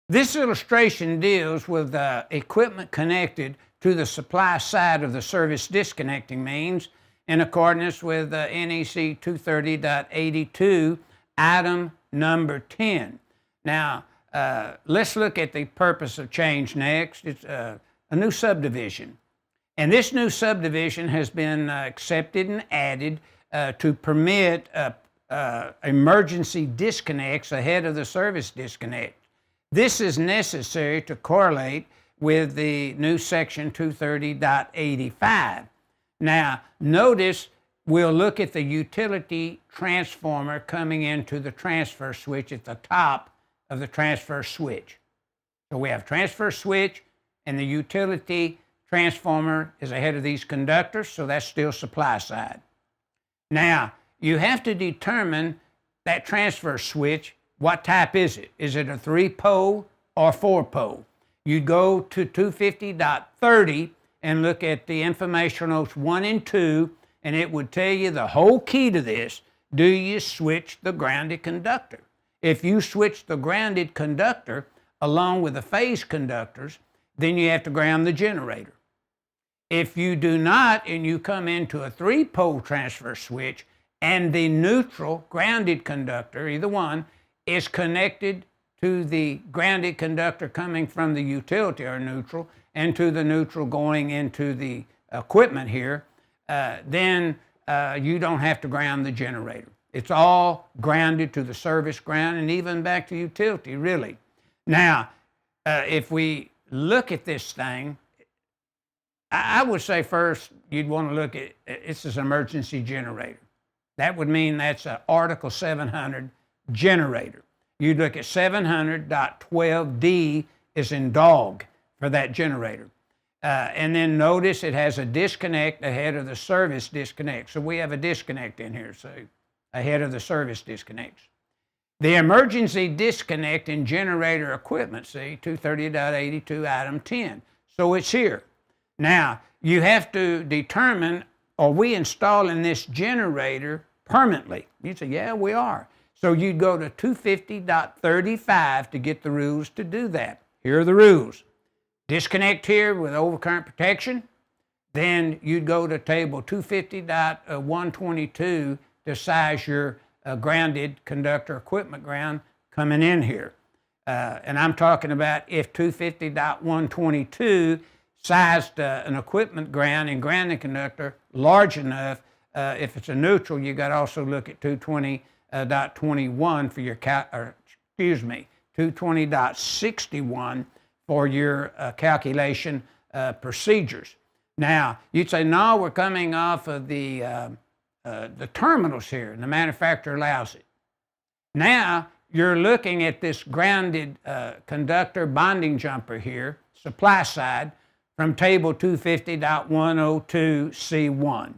This illustration deals with equipment connected to the supply side of the service disconnecting means in accordance with NEC 230.82, item number 10. Now, let's look at the purpose of change next. It's a new subdivision. And this new subdivision has been accepted and added to permit emergency disconnects ahead of the service disconnect. This is necessary to correlate with the new section 230.85. Now, notice we'll look at the utility transformer coming into the transfer switch at the top of the transfer switch. So we have transfer switch, and the utility transformer is ahead of these conductors, so that's still supply side. Now, you have to determine that transfer switch. What type is it? Is it a 3-pole or 4-pole? You go to 250.30 and look at the information notes 1 and 2, and it would tell you the whole key to this. Do you switch the grounded conductor? If you switch the grounded conductor along with the phase conductors, then you have to ground the generator. If you do not, and you come into a 3-pole transfer switch and the neutral grounded conductor, either one, is connected to the grounded conductor coming from the utility or neutral and to the neutral going into the equipment here, then you don't have to ground the generator. It's all grounded to the service ground and even back to utility, really. Now, if we look at this thing, I would say first you'd want to look at it's an emergency generator. That would mean that's an Article 700 generator. You look at 700.12D is in dog for that generator. And then notice it has a disconnect ahead of the service disconnect. So we have a disconnect in here, so ahead of the service disconnects. The emergency disconnect in generator equipment, see, 230.82, item 10. So it's here. Now, you have to determine, are we installing this generator permanently? You say, yeah, we are. So you'd go to 250.35 to get the rules to do that. Here are the rules. Disconnect here with overcurrent protection. Then you'd go to table 250.122 to size your grounded conductor equipment ground coming in here. And I'm talking about if 250.122 sized an equipment ground and grounded conductor large enough, if it's a neutral, you got to also look at 220.21 for your 220.61 for your calculation procedures. Now, you'd say, no, we're coming off of the terminals here, and the manufacturer allows it. Now, you're looking at this grounded conductor bonding jumper here, supply side, from table 250.102C1.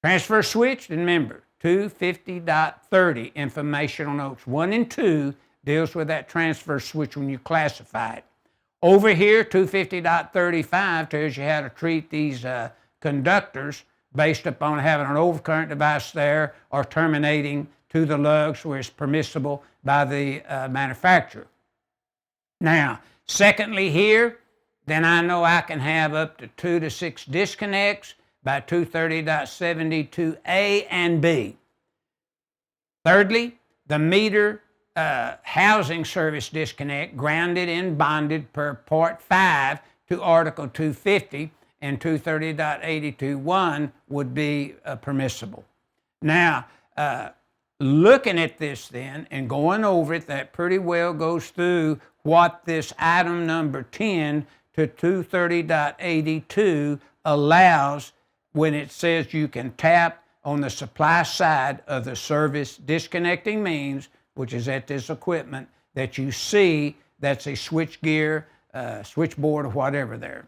Transfer switch, remember, 250.30, informational notes 1 and 2 deals with that transfer switch when you classify it. Over here, 250.35 tells you how to treat these conductors based upon having an overcurrent device there or terminating to the lugs where it's permissible by the manufacturer. Now, secondly here, then I know I can have up to 2 to 6 disconnects by 230.72A and B. Thirdly, the meter housing service disconnect grounded and bonded per Part 5 to Article 250 and 230.82.1 would be permissible. Now, looking at this then and going over it, that pretty well goes through what this item number 10 to 230.82 allows when it says you can tap on the supply side of the service disconnecting means, which is at this equipment that you see that's a switch gear, switchboard, or whatever there.